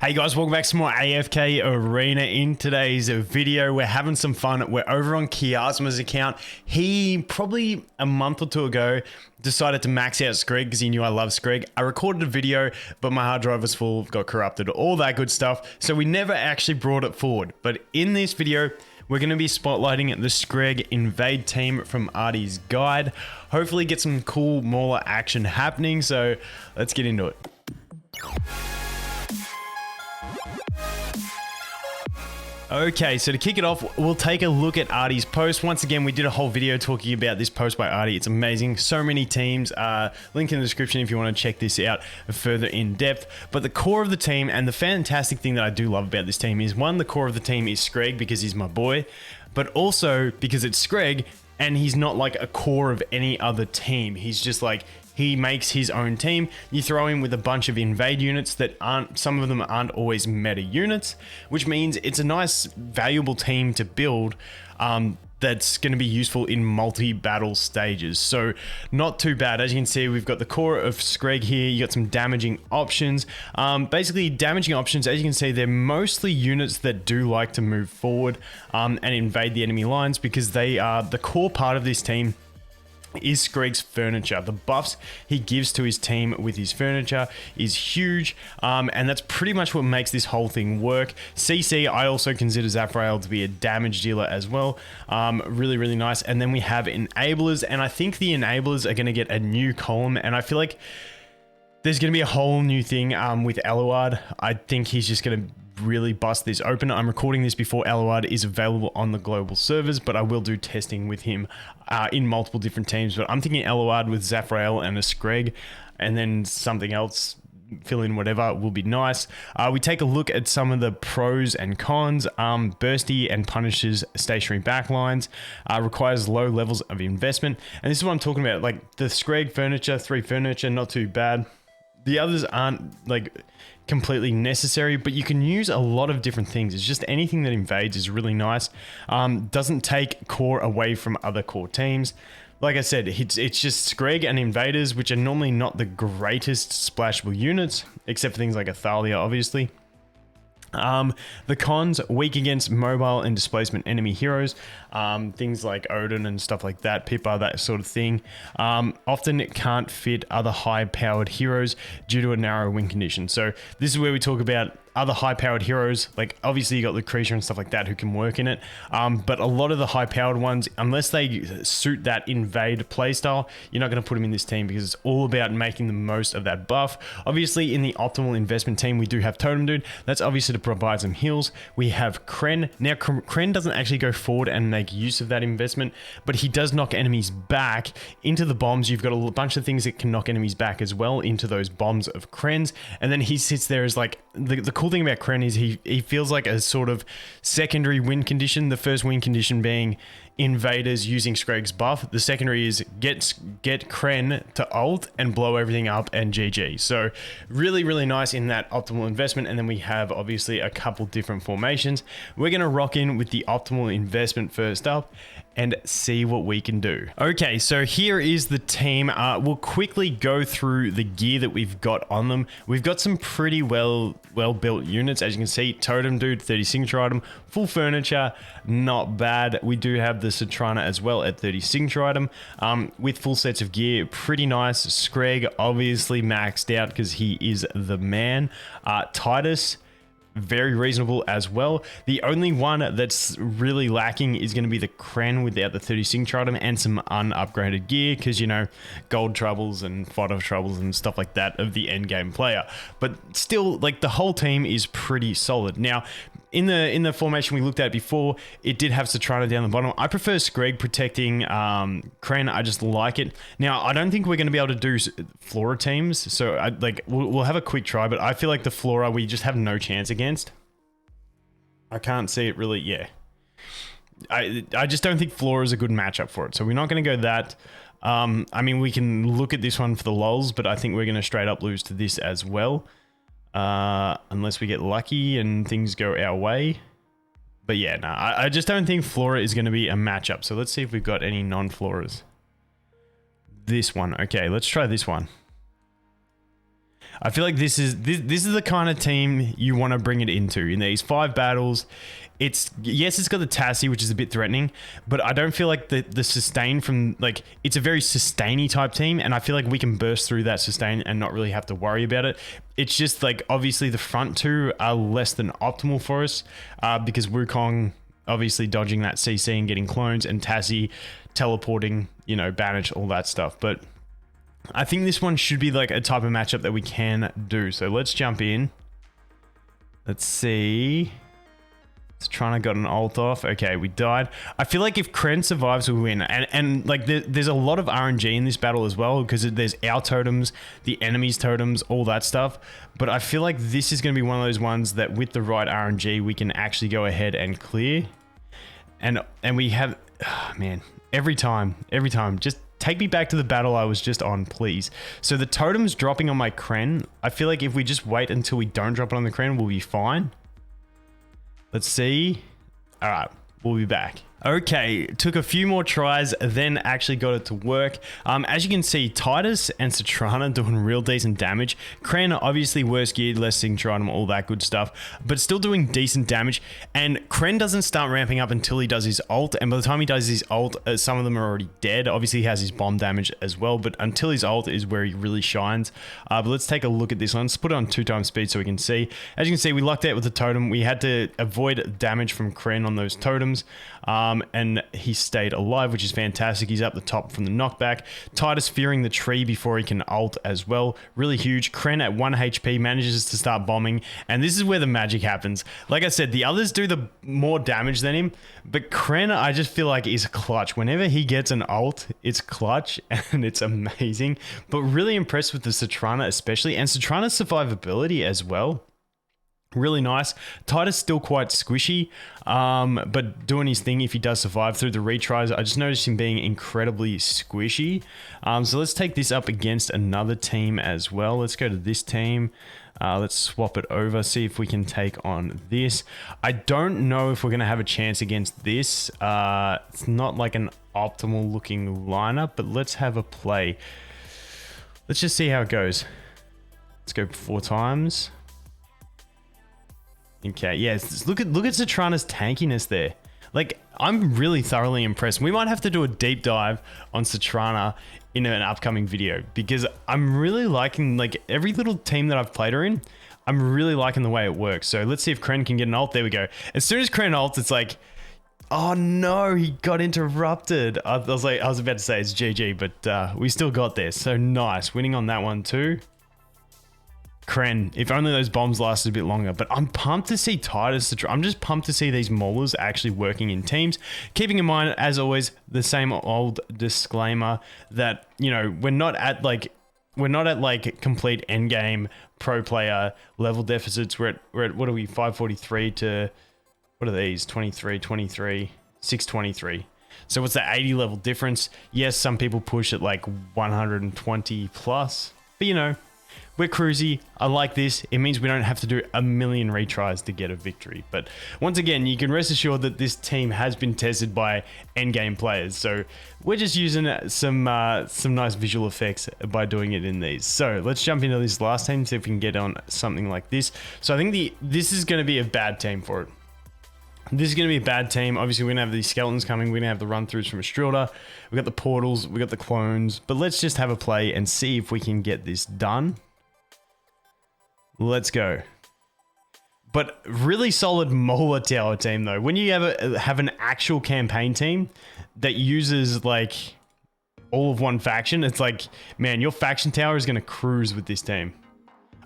Hey guys, welcome back to more AFK Arena. In today's video, we're having some fun. We're over on Kiasma's account. He probably a month or two ago decided to max out Skreg'S because he knew I love Skreg'S. I recorded a video, but my hard drive was full, got corrupted, all that good stuff. So we never actually brought it forward. But in this video, we're going to be spotlighting the Skreg'S invade team from Arty's guide. Hopefully get some cool Mauler action happening. So let's get into it. Okay, so to kick it off, we'll take a look at Arty's post. Once again, we did a whole video talking about this post by Arty. It's amazing. So many teams. Link in the description if you want to check this out further in depth. But the core of the team, and the fantastic thing that I do love about this team is, one, the core of the team is Skreg'S because he's my boy, but also because it's Skreg'S and he's not like a core of any other team. He's just like, he makes his own team. You throw him with a bunch of invade units that aren't, some of them aren't always meta units, which means it's a nice, valuable team to build that's going to be useful in multi-battle stages. So not too bad. As you can see, we've got the core of Skreg'S here. You got some damaging options. Basically, damaging options, as you can see, they're mostly units that do like to move forward and invade the enemy lines because they are the core part of this team. Is Skreg'S furniture. The buffs he gives to his team with his furniture is huge, and that's pretty much what makes this whole thing work. CC, I also consider Zafrael to be a damage dealer as well. Really, really nice. And then we have enablers, and I think the enablers are going to get a new column, and I feel like there's going to be a whole new thing with Aioli. I think he's just going to really bust this open. I'm recording this before Aioli is available on the global servers, but I will do testing with him in multiple different teams. But I'm thinking Aioli with Zafrael and a Skreg'S, and then something else, fill in whatever, will be nice. We take a look at some of the pros and cons. Bursty and punishes stationary backlines, requires low levels of investment. And this is what I'm talking about. Like the Skreg'S furniture, 3 furniture, not too bad. The others aren't like completely necessary, but you can use a lot of different things. It's just anything that invades is really nice. Doesn't take core away from other core teams. Like I said, it's just Skreg'S and invaders, which are normally not the greatest splashable units, except for things like Athalia, obviously. The cons, weak against mobile and displacement enemy heroes, things like Odin and stuff like that, Pippa, that sort of thing. Often it can't fit other high-powered heroes due to a narrow win condition. So this is where we talk about other high-powered heroes. Like obviously you got Lucretia and stuff like that who can work in it, but a lot of the high-powered ones, unless they suit that invade playstyle, you're not going to put them in this team because it's all about making the most of that buff. Obviously in the optimal investment team, we do have Totem Dude. That's obviously to provide some heals. We have Kren. Now Kren doesn't actually go forward and make use of that investment, but he does knock enemies back into the bombs. You've got a bunch of things that can knock enemies back as well into those bombs of Kren's, and then he sits there as like the cool thing about Kren is he feels like a sort of secondary win condition. The first win condition being invaders using Skreg'S buff. The secondary is get Kren to ult and blow everything up and GG. So really, really nice in that optimal investment. And then we have obviously a couple different formations. We're going to rock in with the optimal investment first up and see what we can do. Okay, so here is the team. We'll quickly go through the gear that we've got on them. We've got some pretty well built units. As you can see, Totem Dude, 30 signature item, full furniture, not bad. We do have the Citrana as well at 30 signature item, with full sets of gear, pretty nice. Skreg'S obviously maxed out because he is the man. Titus, very reasonable as well. The only one that's really lacking is going to be the Kren without the 30 signature item and some unupgraded gear because, you know, gold troubles and fodder troubles and stuff like that of the end game player. But still, like, the whole team is pretty solid. Now, in the formation we looked at before, it did have Citrana down the bottom. I prefer Skreg'S protecting Kren. I just like it. Now, I don't think we're going to be able to do Flora teams, so we'll have a quick try, but I feel like the Flora we just have no chance against. I can't see it really, yeah. I just don't think Flora is a good matchup for it, so we're not going to go that. I mean, we can look at this one for the lols, but I think we're going to straight up lose to this as well. Unless we get lucky and things go our way. But yeah, no, I just don't think Flora is going to be a matchup. So let's see if we've got any non-Floras. This one. Okay, let's try this one. I feel like this is the kind of team you want to bring it into in these 5 battles. It's got the Tassie, which is a bit threatening, but I don't feel like the sustain from, like, it's a very sustainy type team, and I feel like we can burst through that sustain and not really have to worry about it. It's just like, obviously the front 2 are less than optimal for us, because Wukong obviously dodging that CC and getting clones, and Tassie teleporting, you know, banish, all that stuff. But I think this one should be like a type of matchup that we can do. So let's jump in. Let's see. Satrana got an ult off. Okay, we died. I feel like if Kren survives, we win. And like there's a lot of RNG in this battle as well, because there's our totems, the enemy's totems, all that stuff. But I feel like this is going to be one of those ones that with the right RNG, we can actually go ahead and clear. And we have, oh, man, every time, just take me back to the battle I was just on, please. So the totem's dropping on my Kren. I feel like if we just wait until we don't drop it on the Kren, we'll be fine. Let's see. All right, we'll be back. Okay, took a few more tries, then actually got it to work. As you can see, Titus and Satrana doing real decent damage. Kren obviously worse geared, less signature item, all that good stuff, but still doing decent damage. And Kren doesn't start ramping up until he does his ult, and by the time he does his ult, some of them are already dead. Obviously, he has his bomb damage as well, but until his ult is where he really shines. But let's take a look at this one. Let's put it on 2x speed so we can see. As you can see, we lucked out with the totem. We had to avoid damage from Kren on those totems. And he stayed alive, which is fantastic. He's up the top from the knockback. Titus fearing the tree before he can ult as well. Really huge. Kren at 1 HP manages to start bombing, and this is where the magic happens. Like I said, the others do the more damage than him, but Kren, I just feel like is clutch. Whenever he gets an ult, it's clutch, and it's amazing. But really impressed with the Satrana especially, and Satrana's survivability as well. Really nice. Titus still quite squishy, but doing his thing if he does survive through the retries. I just noticed him being incredibly squishy. So let's take this up against another team as well. Let's go to this team. Let's swap it over, see if we can take on this. I don't know if we're going to have a chance against this. It's not like an optimal looking lineup, but let's have a play. Let's just see how it goes. Let's go 4 times. Okay, yes, look at Satrana's tankiness there. Like, I'm really thoroughly impressed. We might have to do a deep dive on Satrana in an upcoming video, because I'm really liking, like, every little team that I've played her in, I'm really liking the way it works. So let's see if Kren can get an ult. There we go. As soon as Kren ults, it's like, oh no, he got interrupted. I was about to say it's GG, but we still got there. So nice, winning on that one too. Kren, if only those bombs lasted a bit longer. But I'm pumped to see Titus. I'm just pumped to see these Maulers actually working in teams. Keeping in mind, as always, the same old disclaimer that, you know, we're not at like complete endgame pro player level deficits. We're at what are we, 543 to, what are these, 23, 23, 623. So what's that 80 level difference? Yes, some people push at like 120 plus, but you know, we're cruisy. I like this. It means we don't have to do a million retries to get a victory. But once again, you can rest assured that this team has been tested by endgame players. So we're just using some nice visual effects by doing it in these. So let's jump into this last team, see if we can get on something like this. So I think this is going to be a bad team for it. This is going to be a bad team. Obviously, we're going to have these skeletons coming. We're going to have the run-throughs from Astrilda. We've got the portals. We've got the clones. But let's just have a play and see if we can get this done. Let's go. But really solid Mauler tower team though. When you have an actual campaign team that uses like all of one faction, it's like, man, your faction tower is going to cruise with this team.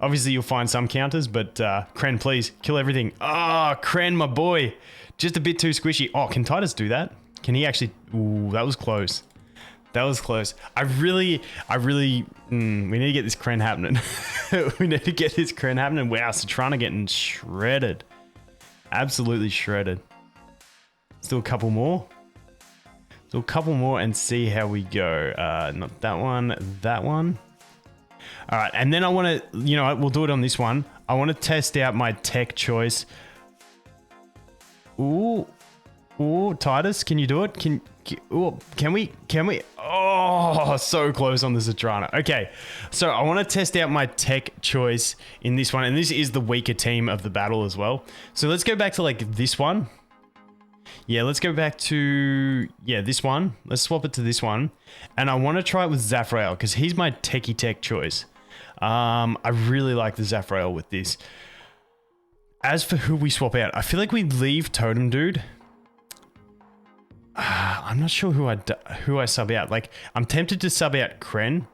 Obviously, you'll find some counters, but Kren, please kill everything. Ah, oh, Kren, my boy. Just a bit too squishy. Oh, can Titus do that? Can he actually? Ooh, that was close. That was close. We need to get this Kren happening. We need to get this Kren happening. Wow, Satrana getting shredded. Absolutely shredded. Let's do a couple more. Do a couple more and see how we go. Not that one, that one. All right, and then I want to, you know what, we'll do it on this one. I want to test out my tech choice. Ooh, Titus, can you do it? Can Ooh, can we? Oh, so close on the Zatrana. Okay, so I want to test out my tech choice in this one, and this is the weaker team of the battle as well. So let's go back to like this one. Yeah, let's go back to, yeah, this one. Let's swap it to this one. And I want to try it with Zafrael because he's my techie tech choice. I really like the Zafrael with this. As for who we swap out, I feel like we leave Totem Dude. I'm not sure who I sub out. Like, I'm tempted to sub out Kren,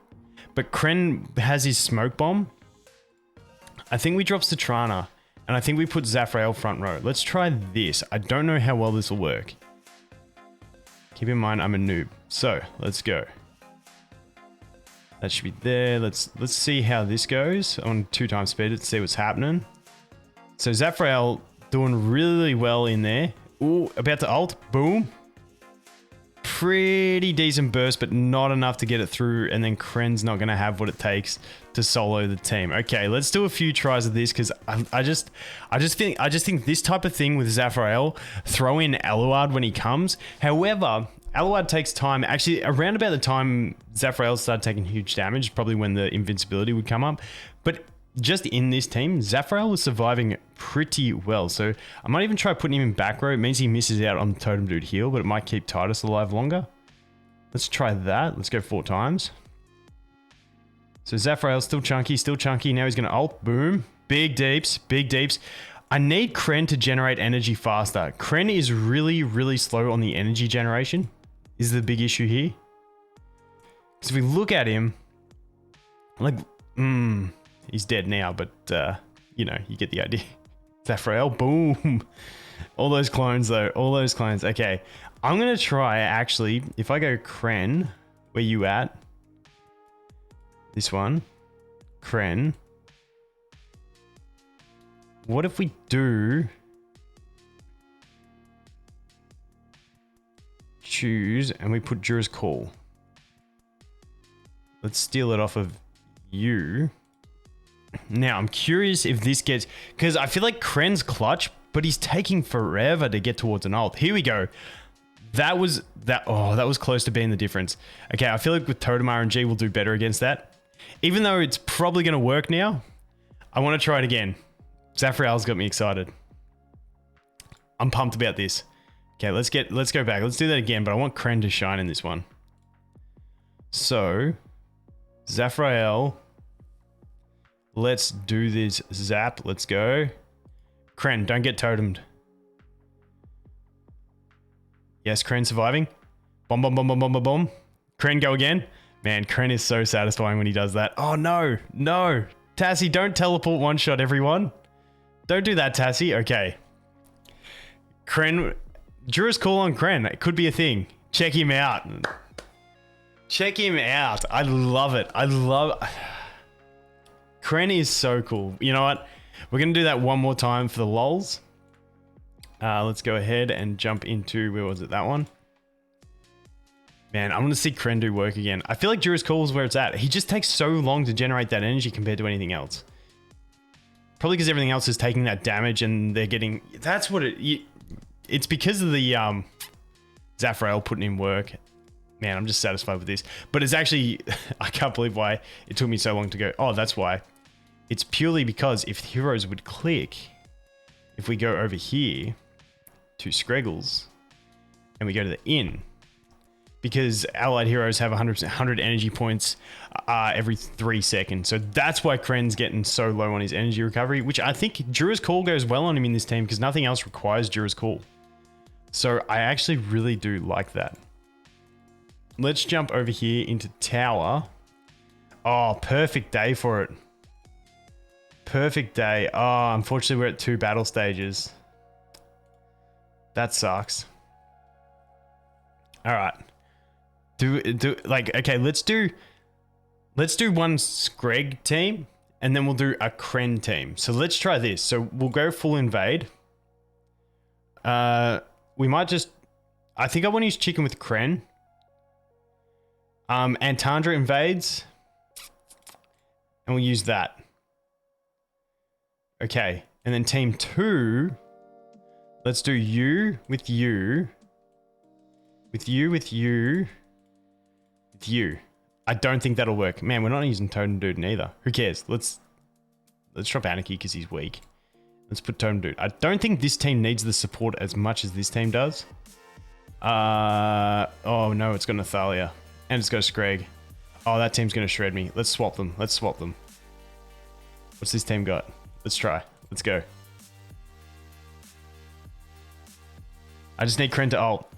but Kren has his smoke bomb. I think we drop Zatrana. And I think we put Zafrael front row. Let's try this. I don't know how well this will work. Keep in mind, I'm a noob. So, let's go. That should be there. Let's see how this goes on 2x speed. Let's see what's happening. So, Zafrael doing really well in there. Ooh, about to ult. Boom. Pretty decent burst, but not enough to get it through. And then Kren's not going to have what it takes to solo the team. Okay, let's do a few tries of this because I just think this type of thing with Zafrael, throw in Aluard when he comes. However, Aluard takes time. Actually, around about the time Zafrael started taking huge damage, probably when the invincibility would come up. But just in this team, Zafrael was surviving pretty well. So I might even try putting him in back row. It means he misses out on Totem Dude heal, but it might keep Titus alive longer. Let's try that. Let's go 4 times. So Zafrael's still chunky. Now he's going to ult. Boom. Big deeps, big deeps. I need Kren to generate energy faster. Kren is really, really slow on the energy generation. Is the big issue here. Because if we look at him, like, he's dead now, but, you know, you get the idea. Zafrael, boom. All those clones, though. All those clones. Okay. I'm going to try, actually, if I go Kren, where you at? This one. Kren. What if we do... choose, and we put Jura's Call. Let's steal it off of you. Now, I'm curious if this gets... because I feel like Kren's clutch, but he's taking forever to get towards an ult. Here we go. That was close to being the difference. Okay, I feel like with Totem RNG, we'll do better against that. Even though it's probably going to work now, I want to try it again. Zafrael's got me excited. I'm pumped about this. Okay, let's go back. Let's do that again, but I want Kren to shine in this one. So, Zafrael... let's do this zap. Let's go. Kren, don't get totemed. Yes, Kren surviving. Bomb, bomb, bomb, bomb, bomb, bomb, bomb. Kren, go again. Man, Kren is so satisfying when he does that. Oh, no. No. Tassie, don't teleport one shot, everyone. Don't do that, Tassie. Okay. Kren. Jura's Call on Kren. It could be a thing. Check him out. Check him out. I love it. I love... Kren is so cool. You know what? We're going to do that one more time for the lols. Let's go ahead and jump into... where was it? That one? Man, I want to see Kren do work again. I feel like Jura's Call is where it's at. He just takes so long to generate that energy compared to anything else. Probably because everything else is taking that damage and they're getting... that's what it... it's because of the Zafrael putting in work. Man, I'm just satisfied with this. But it's actually... I can't believe why it took me so long to go, oh, that's why. It's purely because if heroes would click, if we go over here to Skreg'S and we go to the inn, because allied heroes have 100 energy points every 3 seconds. So that's why Kren's getting so low on his energy recovery, which I think Jura's Call goes well on him in this team because nothing else requires Jura's Call. So I actually really do like that. Let's jump over here into Tower. Oh, perfect day for it. Perfect day. Oh, unfortunately, we're at 2 battle stages. That sucks. All right. Okay, let's do one Skreg'S team and then we'll do a Kren team. So let's try this. So we'll go full invade. We might just... I think I want to use chicken with Kren. Antandra invades. And we'll use that. Okay. And then team 2. Let's do you with you. With you. I don't think that'll work. Man, we're not using Totem Dude neither. Who cares? Let's drop Anarchy because he's weak. Let's put Totem Dude. I don't think this team needs the support as much as this team does. Oh no, it's got Nathalia. And it's got a Skreg'S. Oh, that team's going to shred me. Let's swap them. Let's swap them. What's this team got? Let's try. Let's go. I just need Kren to ult.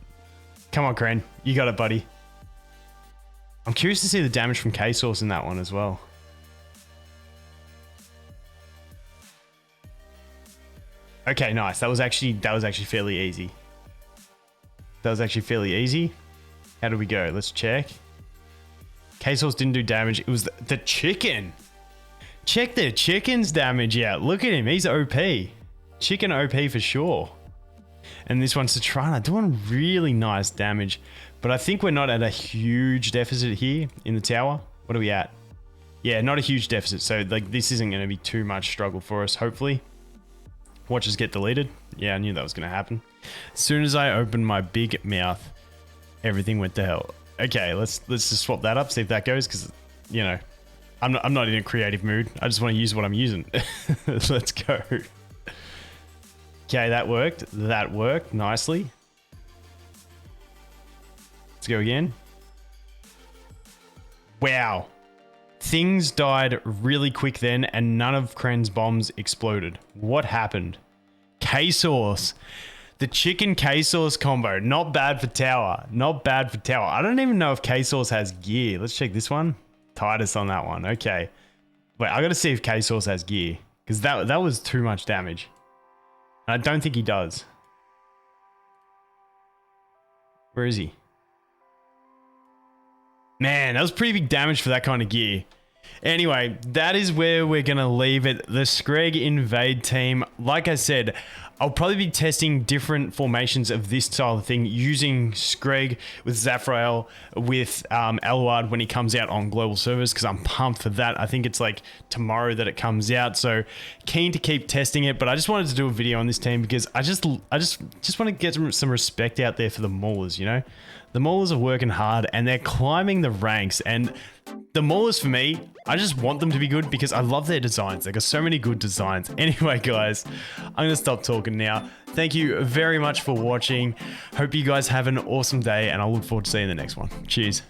Come on, Kren. You got it, buddy. I'm curious to see the damage from K-Source in that one as well. Okay, nice. That was actually fairly easy. That was actually fairly easy. How do we go? Let's check. K-Source didn't do damage. It was the chicken. Check the chicken's damage out. Look at him. He's OP. Chicken OP for sure. And this one's Satrana doing really nice damage. But I think we're not at a huge deficit here in the tower. What are we at? Yeah, not a huge deficit. So like this isn't going to be too much struggle for us, hopefully. Watches get deleted. Yeah, I knew that was going to happen. As soon as I opened my big mouth, everything went to hell. Okay, let's just swap that up, see if that goes, because, you know, I'm not in a creative mood. I just want to use what I'm using. Let's go. Okay, that worked. That worked nicely. Let's go again. Wow. Things died really quick then, and none of Kren's bombs exploded. What happened? K-Source. The chicken K-Source combo. Not bad for tower. Not bad for tower. I don't even know if K-Source has gear. Let's check this one. Titus on that one. Okay. Wait, I got to see if K-Source has gear. Because that was too much damage. And I don't think he does. Where is he? Man, that was pretty big damage for that kind of gear. Anyway, that is where we're going to leave it. The Skreg'S invade team. Like I said, I'll probably be testing different formations of this style of thing using Skreg'S with Zafrael, with Eluard when he comes out on global servers, because I'm pumped for that. I think it's like tomorrow that it comes out, so keen to keep testing it. But I just wanted to do a video on this team because I just want to get some respect out there for the Maulers, you know? The Maulers are working hard and they're climbing the ranks, and the Maulers, for me, I just want them to be good because I love their designs. They got so many good designs. Anyway, guys, I'm going to stop talking now. Thank you very much for watching. Hope you guys have an awesome day, and I look forward to seeing you in the next one. Cheers.